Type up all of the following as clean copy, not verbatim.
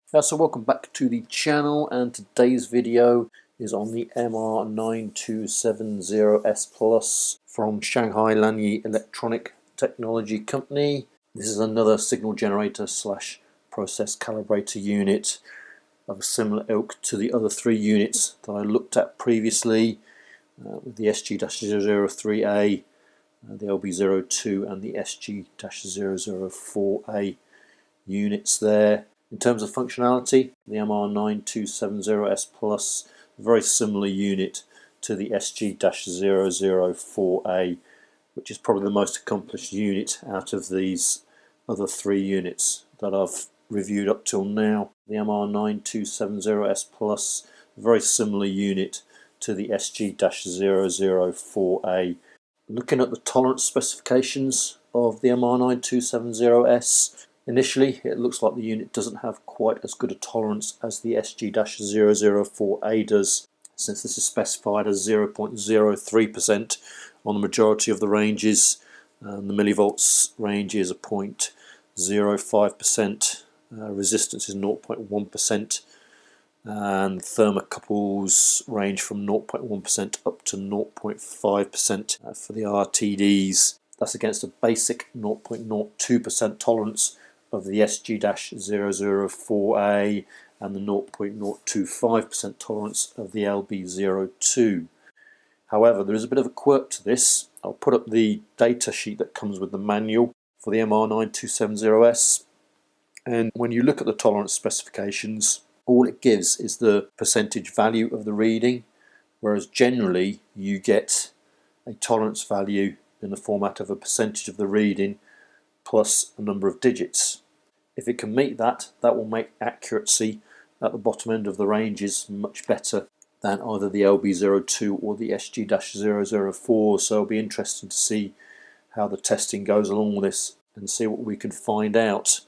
So welcome back to the channel, and today's video is on the MR9270S Plus from Shanghai Lanyi Electronic Technology Company. This is another signal generator slash process calibrator unit of a similar ilk to the other three units that I looked at previously, with the SG-003A, the LB02 and the SG-004A units there. In terms of functionality, the MR9270S Plus, a very similar unit to the SG-004A, which is probably the most accomplished unit out of these other three units that I've reviewed up till now. The MR9270S Plus, a very similar unit to the SG-004A. Looking at the tolerance specifications of the MR9270S, initially it looks like the unit doesn't have quite as good a tolerance as the SG-004A does, since this is specified as 0.03% on the majority of the ranges. The millivolts range is a 0.05%, resistance is 0.1%, and thermocouples range from 0.1% up to 0.5% for the RTDs. That's against a basic 0.02% tolerance of the SG-004A and the 0.025% tolerance of the LB02. However, there is a bit of a quirk to this. I'll put up the data sheet that comes with the manual for the MR9270S, and when you look at the tolerance specifications, all it gives is the percentage value of the reading, whereas generally you get a tolerance value in the format of a percentage of the reading plus a number of digits. If it can meet that, that will make accuracy at the bottom end of the ranges much better than either the LB02 or the SG-004. So it'll be interesting to see how the testing goes along with this and see what we can find out.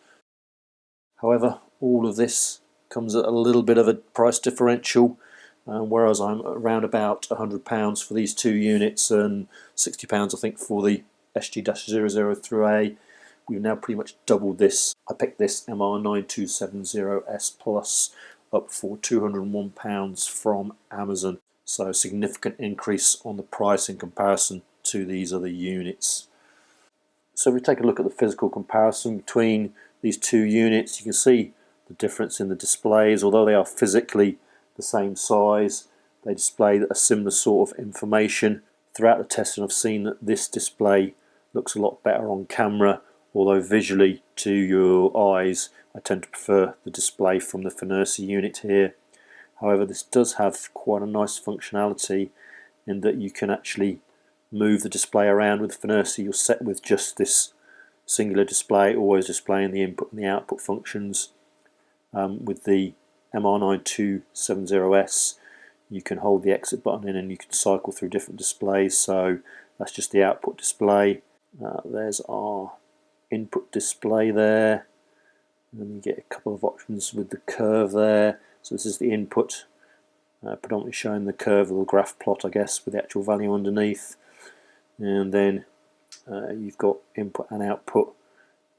However, all of this comes at a little bit of a price differential, whereas I'm around about £100 for these two units and £60 I think for the SG-003A. We've now pretty much doubled this. I picked this MR9270S Plus up for £201 from Amazon, so a significant increase on the price in comparison to these other units. So if we take a look at the physical comparison between these two units, you can see the difference in the displays. Although they are physically the same size, they display a similar sort of information. Throughout the testing, I've seen that this display looks a lot better on camera, although visually to your eyes I tend to prefer the display from the Fnirsi unit here. However, this does have quite a nice functionality in that you can actually move the display around. With Fnirsi you're set with just this singular display, always displaying the input and the output functions. With the MR9270S you can hold the exit button in and you can cycle through different displays. So that's just the output display. There's our input display there, and then you get a couple of options with the curve there. So this is the input, predominantly showing the curve or the graph plot, I guess, with the actual value underneath. And then you've got input and output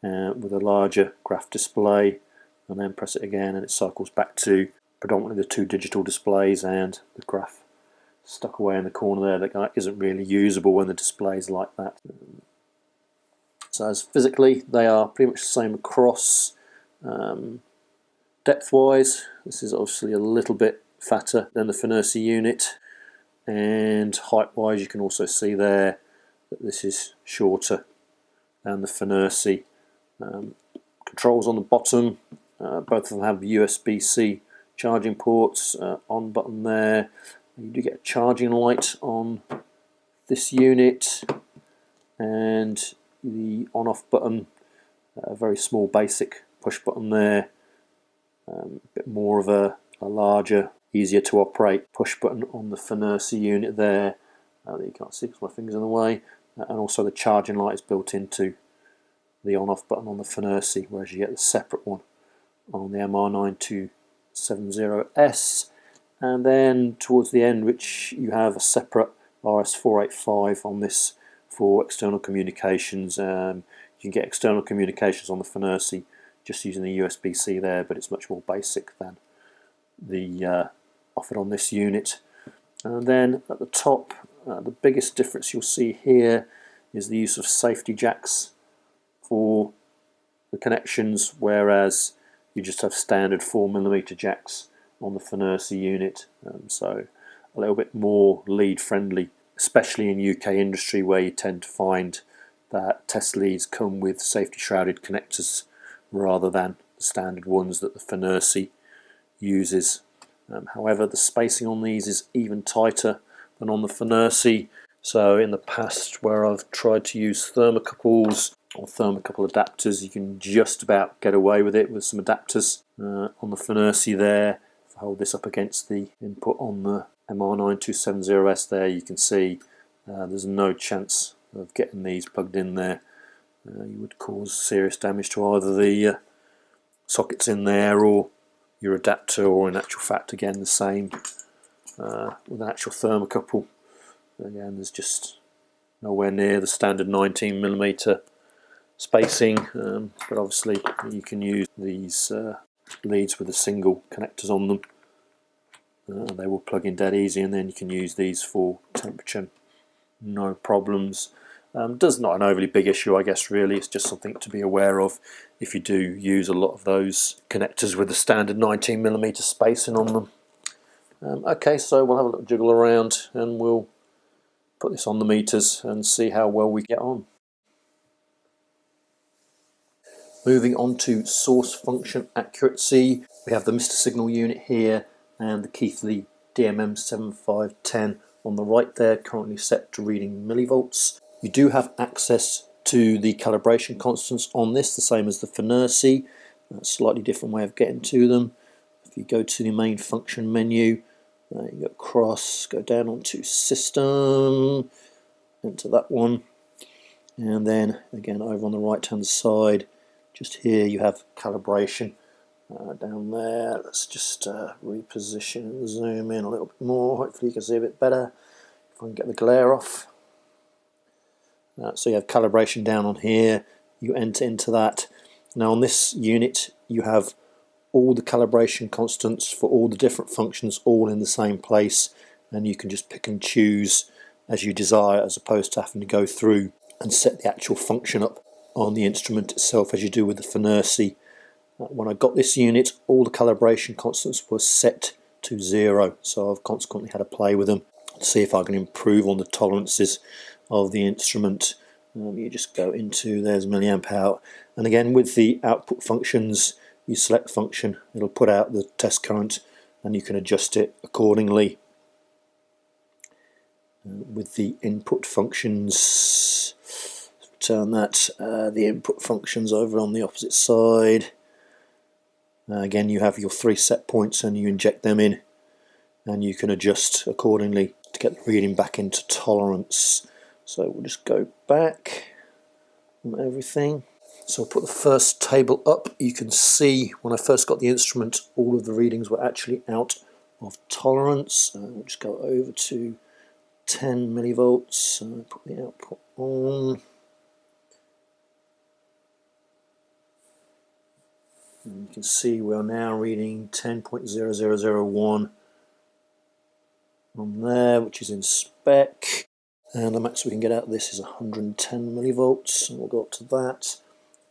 with a larger graph display, and then press it again and it cycles back to predominantly the two digital displays and the graph stuck away in the corner there that isn't really usable when the display is like that. So as physically they are pretty much the same across. Depth wise, this is obviously a little bit fatter than the Fnirsi unit, and height wise you can also see there that this is shorter than the Fnirsi. Controls on the bottom, both of them have USB-C charging ports. On button there, you do get a charging light on this unit, and the on-off button, a very small basic push button there, a bit more of a larger, easier to operate push button on the Fnirsi unit there, that you can't see because my finger's in the way, and also the charging light is built into the on-off button on the Fnirsi, whereas you get the separate one on the MR9270S. And then towards the end, which you have a separate RS485 on this for external communications. You can get external communications on the Fnirsi just using the USB-C there, but it's much more basic than the offered on this unit. And then at the top, the biggest difference you'll see here is the use of safety jacks for the connections, whereas you just have standard 4mm jacks on the Fnirsi unit, so a little bit more lead friendly, especially in UK industry, where you tend to find that test leads come with safety shrouded connectors rather than the standard ones that the Fnirsi uses. However, the spacing on these is even tighter than on the Fnirsi. So in the past, where I've tried to use thermocouples or thermocouple adapters, you can just about get away with it with some adapters. On the Fnirsi there, if I hold this up against the input on the MR9270S there, you can see there's no chance of getting these plugged in there. You would cause serious damage to either the sockets in there or your adapter, or in actual fact again the same with an actual thermocouple. Again, there's just nowhere near the standard 19mm spacing, but obviously you can use these leads with the single connectors on them. They will plug in dead easy, and then you can use these for temperature, no problems. Does not an overly big issue, I guess. Really, it's just something to be aware of if you do use a lot of those connectors with the standard 19mm spacing on them. Okay, so we'll have a little jiggle around and we'll put this on the meters and see how well we get on. Moving on to source function accuracy, we have the Mr. Signal unit here and the Keithley DMM7510 on the right there, currently set to reading millivolts. You do have access to the calibration constants on this, the same as the Fnirsi. A slightly different way of getting to them. If you go to the main function menu, you go across, go down onto system, into that one, and then again over on the right hand side, just here you have calibration down there. Let's just reposition and zoom in a little bit more. Hopefully you can see a bit better if I can get the glare off. So you have calibration down on here, you enter into that. Now on this unit you have all the calibration constants for all the different functions all in the same place, and you can just pick and choose as you desire, as opposed to having to go through and set the actual function up on the instrument itself as you do with the Fnirsi. When I got this unit, all the calibration constants were set to 0, so I've consequently had to play with them to see if I can improve on the tolerances of the instrument. You just go into, there's milliamp hour, and again with the output functions, you select function, it'll put out the test current and you can adjust it accordingly. With the input functions, turn that, the input functions over on the opposite side. Again, you have your 3 set points and you inject them in, and you can adjust accordingly to get the reading back into tolerance. So we'll just go back on everything. So I'll put the first table up. You can see when I first got the instrument, all of the readings were actually out of tolerance. We'll just go over to 10 millivolts, put the output on. And you can see we are now reading 10.0001 on there, which is in spec. And the max we can get out of this is 110 millivolts. And we'll go up to that.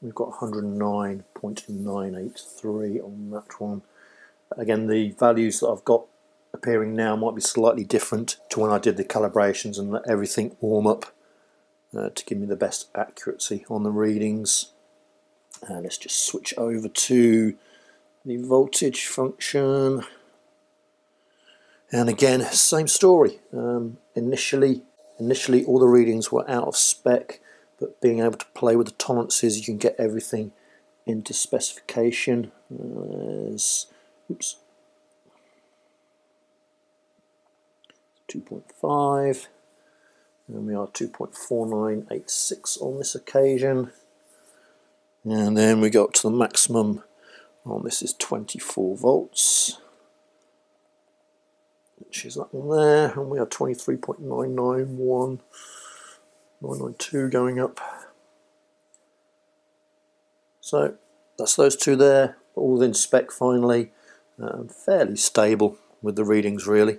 We've got 109.983 on that one. Again, the values that I've got appearing now might be slightly different to when I did the calibrations and let everything warm up to give me the best accuracy on the readings. And let's just switch over to the voltage function. And again, same story. Initially all the readings were out of spec, but being able to play with the tolerances, you can get everything into specification. Oops, 2.5, and we are 2.4986 on this occasion. And then we go up to the maximum on this is 24 volts, which is that one there, and we are 23.991. 992 going up. So that's those two there, all within spec finally, fairly stable with the readings really.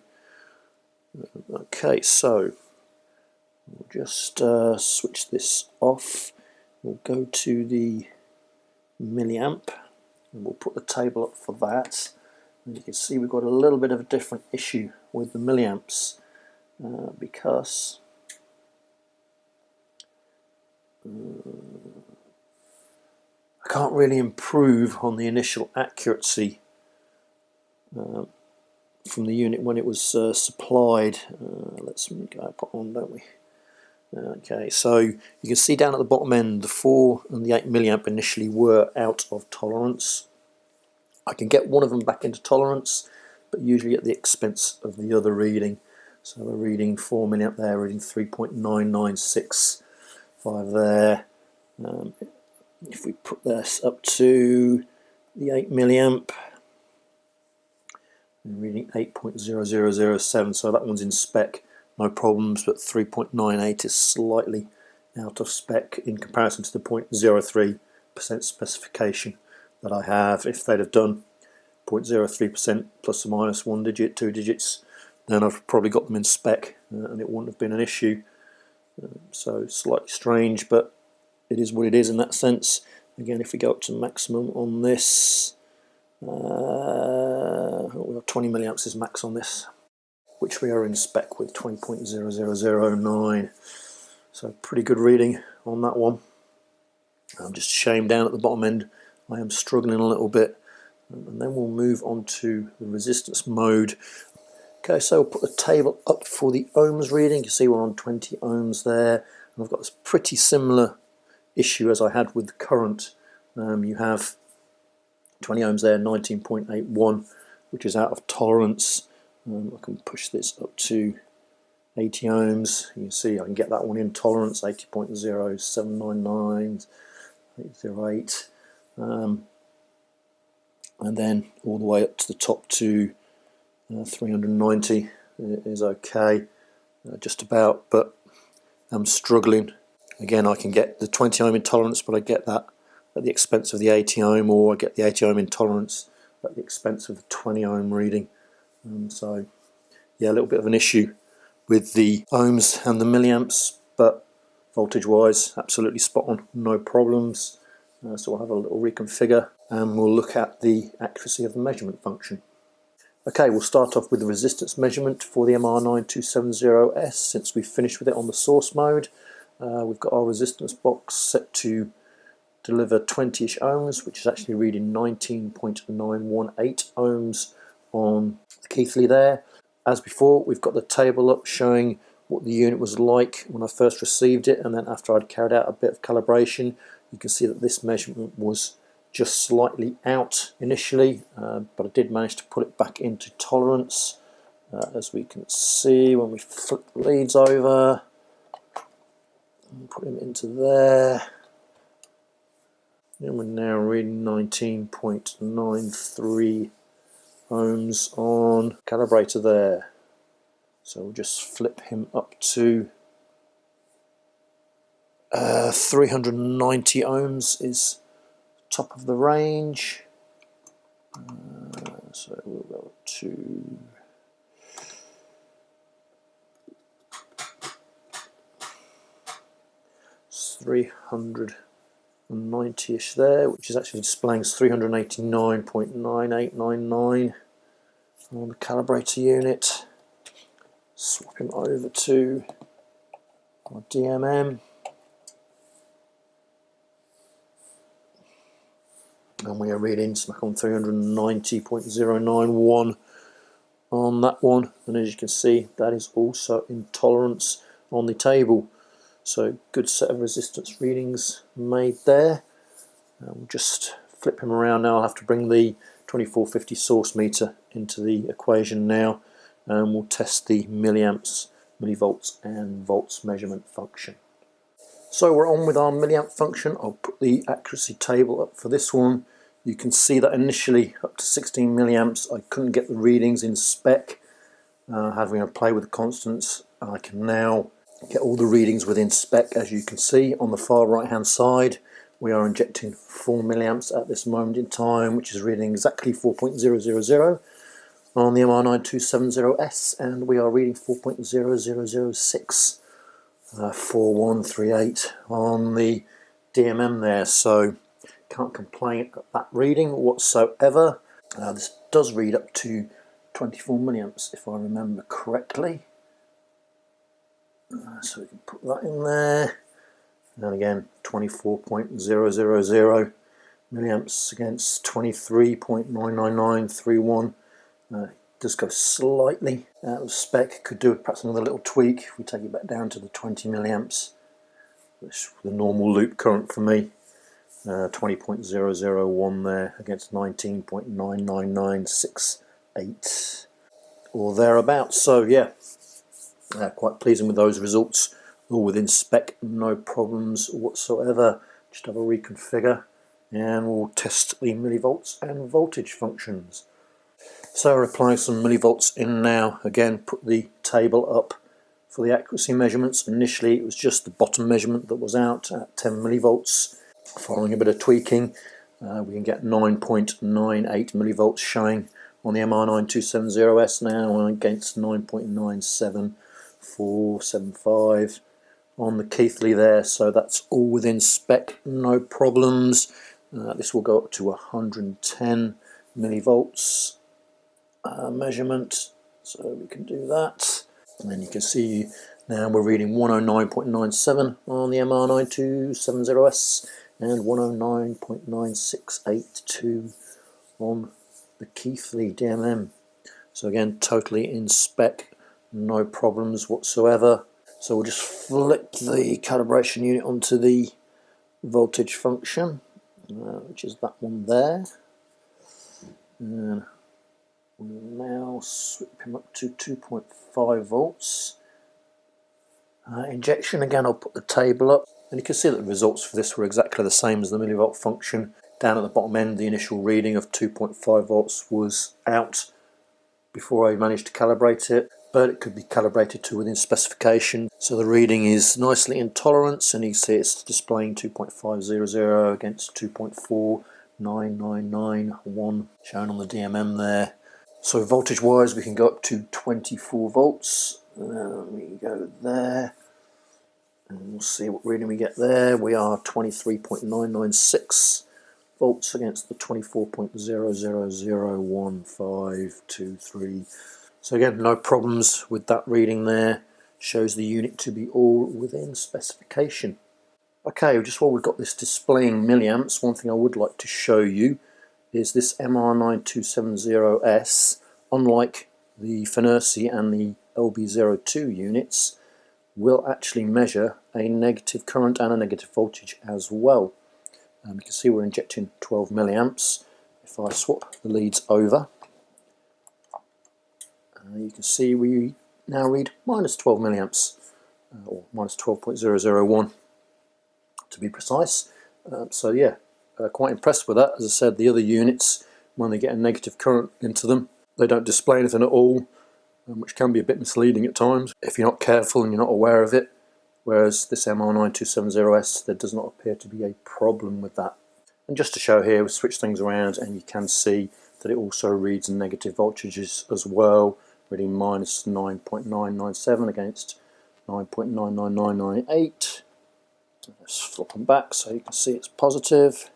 Okay, so we'll just switch this off. We'll go to the milliamp and we'll put the table up for that. And you can see we've got a little bit of a different issue with the milliamps because I can't really improve on the initial accuracy from the unit when it was supplied. Let's go put on, don't we? Okay, so you can see down at the bottom end the 4 and the 8 milliamp initially were out of tolerance. I can get one of them back into tolerance, but usually at the expense of the other reading. So we're reading 4 milliamp there, reading 3.9965 there. If we put this up to the 8 milliamp, we're reading 8.0007, so that one's in spec, no problems, but 3.98 is slightly out of spec in comparison to the 0.03% specification that I have. If they'd have done 0.03% plus or minus 1 digit, 2 digits, then I've probably got them in spec and it wouldn't have been an issue. So slightly strange, but it is what it is in that sense. Again, if we go up to maximum on this, we've got 20 milliamps is max on this, which we are in spec with 20.0009. So pretty good reading on that one. I'm just ashamed down at the bottom end I am struggling a little bit. And then we'll move on to the resistance mode. Okay, so we'll put the table up for the ohms reading. You can see we're on 20 ohms there. And I've got this pretty similar issue as I had with the current. You have 20 ohms there, 19.81, which is out of tolerance. I can push this up to 80 ohms. You can see I can get that one in tolerance, 80.0799, 808. And then all the way up to the top to 390 is okay, just about, but I'm struggling. Again, I can get the 20 ohm intolerance, but I get that at the expense of the 80 ohm, or I get the 80 ohm intolerance at the expense of the 20 ohm reading. So yeah, a little bit of an issue with the ohms and the milliamps, but voltage wise absolutely spot on, no problems. So we'll have a little reconfigure and we'll look at the accuracy of the measurement function. Okay, we'll start off with the resistance measurement for the MR9270S. Since we've finished with it on the source mode, we've got our resistance box set to deliver 20-ish ohms, which is actually reading 19.918 ohms on the Keithley there. As before, we've got the table up showing what the unit was like when I first received it, and then after I'd carried out a bit of calibration. You can see that this measurement was just slightly out initially, but I did manage to put it back into tolerance, as we can see when we flip the leads over and put them into there. And we're now reading 19.93 ohms on calibrator there. So we'll just flip him up to 390 ohms is top of the range. So we'll go up to 390-ish there, which is actually displaying 389.9899 on the calibrator unit. Swap him over to our DMM. And we are reading smack on 390.091 on that one, and as you can see that is also in tolerance on the table. So good set of resistance readings made there. We'll just flip him around now. I'll have to bring the 2450 source meter into the equation now, and we'll test the milliamps, millivolts and volts measurement function. So we're on with our milliamp function. I'll put the accuracy table up for this one. You can see that initially up to 16 milliamps I couldn't get the readings in spec. Having a play with the constants, I can now get all the readings within spec, as you can see on the far right hand side. we are injecting 4 milliamps at this moment in time, which is reading exactly 4.000 on the MR9270S, and we are reading 4.0006 4138 on the DMM there, so can't complain at that reading whatsoever. This does read up to 24 milliamps if I remember correctly, so we can put that in there. And again, 24.000 milliamps against 23.99931. Does go slightly out of spec. Could do perhaps another little tweak if we take it back down to the 20 milliamps, which is the normal loop current for me. 20.001 there against 19.99968 or thereabouts. So yeah, quite pleasing with those results. All within spec, no problems whatsoever. Just have a reconfigure and we'll test the millivolts and voltage functions. So we're applying some millivolts in now. Again, put the table up for the accuracy measurements. Initially it was just the bottom measurement that was out at 10 millivolts. Following a bit of tweaking, we can get 9.98 millivolts showing on the MR9270S now against 9.97475 on the Keithley there, so that's all within spec, no problems. This will go up to 110 millivolts measurement, so we can do that. And then you can see now we're reading 109.97 on the MR9270S and 109.9682 on the Keithley DMM. So again, totally in spec, no problems whatsoever. So we'll just flick the calibration unit onto the voltage function, which is that one there. And we'll now swip him up to 2.5 volts. Injection, again I'll put the table up, and you can see that the results for this were exactly the same as the millivolt function. Down at the bottom end, the initial reading of 2.5 volts was out before I managed to calibrate it, but it could be calibrated to within specification. So the reading is nicely in tolerance, and you see it's displaying 2.500 against 2.49991 shown on the DMM there. So voltage wise we can go up to 24 volts. Let me go there and we'll see what reading we get there. We are 23.996 volts against the 24.000153. So again, no problems with that reading there. Shows the unit to be all within specification. Okay, just while we've got this displaying milliamps, one thing I would like to show you is this MR9270S, unlike the Fnirsi and the LB02 units, will actually measure a negative current and a negative voltage as well. You can see we're injecting 12 milliamps. If I swap the leads over, you can see we now read minus 12 milliamps, or minus 12.001 to be precise. So yeah, quite impressed with that. As I said, the other units, when they get a negative current into them, they don't display anything at all, which can be a bit misleading at times if you're not careful and you're not aware of it. Whereas this MR9270S, there does not appear to be a problem with that. And just to show here, we switch things around and you can see that it also reads negative voltages as well, reading minus 9.997 against 9.99998. Let's flip them back so you can see it's positive.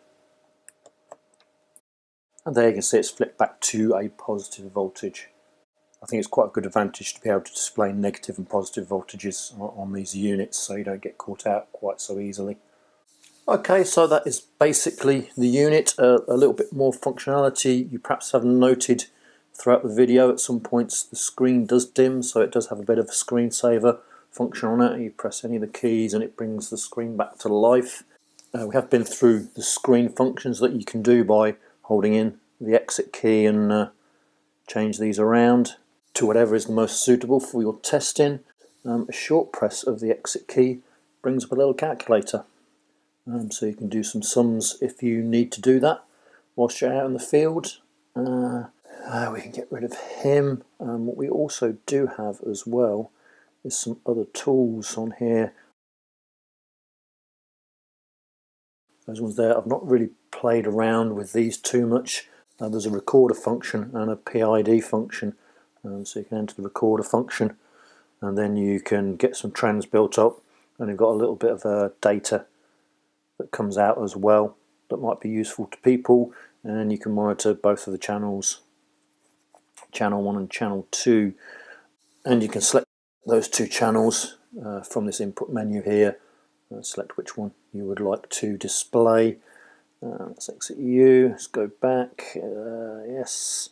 And there you can see it's flipped back to a positive voltage. I think it's quite a good advantage to be able to display negative and positive voltages on these units so you don't get caught out quite so easily. Okay, so that is basically the unit. A little bit more functionality. You perhaps have noted throughout the video at some points the screen does dim, so it does have a bit of a screensaver function on it. You press any of the keys and it brings the screen back to life. We have been through the screen functions that you can do by holding in the exit key and change these around to whatever is the most suitable for your testing. A short press of the exit key brings up a little calculator, so you can do some sums if you need to do that whilst you're out in the field. We can get rid of him. What we also do have as well is some other tools on here. those ones there. I've not really played around with these too much. There's a recorder function and a PID function, so you can enter the recorder function and then you can get some trends built up, and you've got a little bit of data that comes out as well that might be useful to people, and you can monitor both of the channels, channel 1 and channel 2, and you can select those two channels from this input menu here. Select which one you would like to display. Let's exit U, let's go back, yes,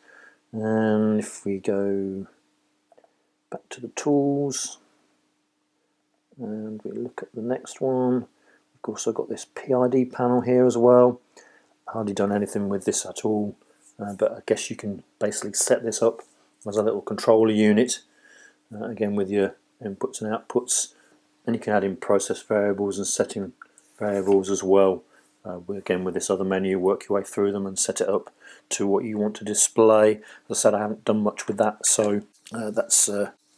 and if we go back to the tools and we look at the next one, we've also got this PID panel here as well. Hardly done anything with this at all, but I guess you can basically set this up as a little controller unit, again with your inputs and outputs, and you can add in process variables and setting variables as well. Again, with this other menu, work your way through them and set it up to what you want to display. As I said, I haven't done much with that, so that's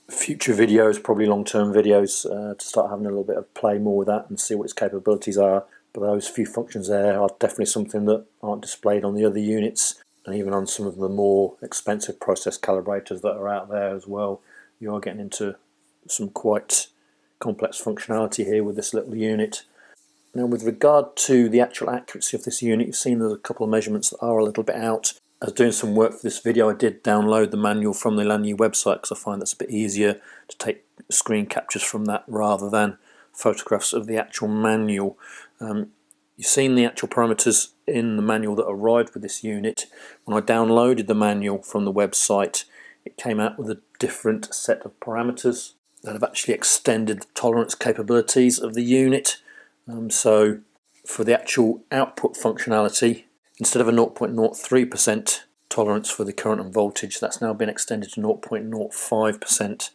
future videos, probably long-term videos, to start having a little bit of play more with that and see what its capabilities are. But those few functions there are definitely something that aren't displayed on the other units, and even on some of the more expensive process calibrators that are out there as well. You are getting into some quite complex functionality here with this little unit. Now, with regard to the actual accuracy of this unit, you've seen there's a couple of measurements that are a little bit out. I was doing some work for this video. I did download the manual from the Lanyu website because I find that's a bit easier to take screen captures from that rather than photographs of the actual manual. You've seen the actual parameters in the manual that arrived with this unit. When I downloaded the manual from the website, it came out with a different set of parameters that have actually extended the tolerance capabilities of the unit. So for the actual output functionality, instead of a 0.03% tolerance for the current and voltage, that's now been extended to 0.05%.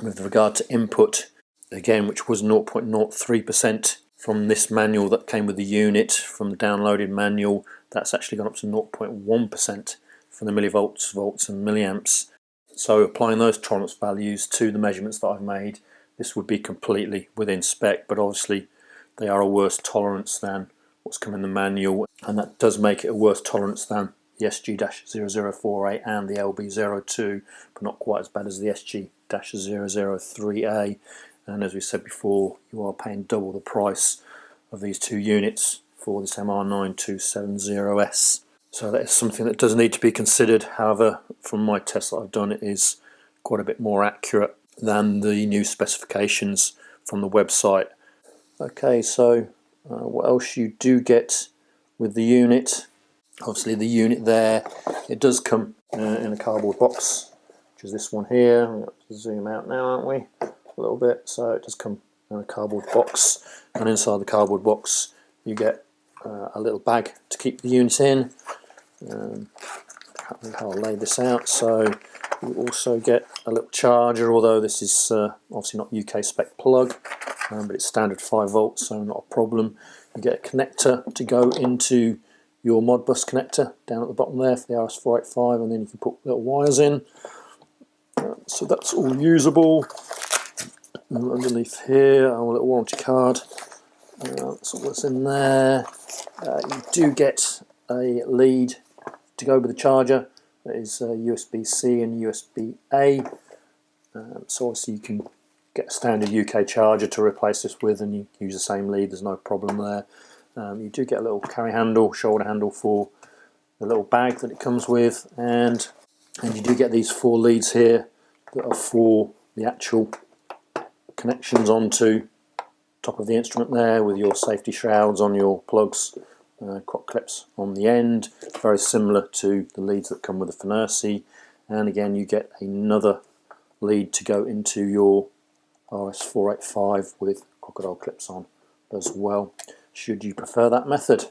With regard to input, again, which was 0.03% from this manual that came with the unit, from the downloaded manual, that's actually gone up to 0.1% for the millivolts, volts and milliamps. So applying those tolerance values to the measurements that I've made, this would be completely within spec, but obviously they are a worse tolerance than what's come in the manual, and that does make it a worse tolerance than the SG-004A and the LB02, but not quite as bad as the SG-003A. And as we said before, you are paying double the price of these two units for this MR9270S. So that is something that does need to be considered. However, from my tests that I've done, it is quite a bit more accurate than the new specifications from the website. Okay, so what else you do get with the unit? Obviously the unit there, it does come in a cardboard box, which is this one here. I'm going to zoom out now, aren't we? A little bit. So it does come in a cardboard box, and inside the cardboard box you get a little bag to keep the unit in. I'll lay this out. So you also get a little charger, although this is obviously not UK spec plug, but it's standard 5 volts, so not a problem. You get a connector to go into your Modbus connector down at the bottom there for the RS485, and then you can put little wires in. So that's all usable. And underneath here, our little warranty card. That's all that's in there. You do get a lead to go with the charger. That is USB-C and USB-A. So obviously you can get a standard UK charger to replace this with, and you use the same lead, there's no problem there. You do get a little carry handle, shoulder handle for the little bag that it comes with, and you do get these 4 leads here that are for the actual connections onto top of the instrument there, with your safety shrouds on your plugs, crock clips on the end, very similar to the leads that come with the Fnirsi. And again, you get another lead to go into your RS485 with crocodile clips on as well, should you prefer that method.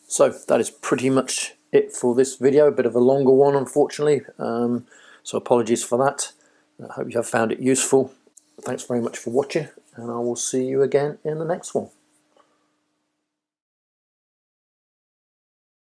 So that is pretty much it for this video. A bit of a longer one, unfortunately, so apologies for that. I hope you have found it useful. Thanks very much for watching, and I will see you again in the next one.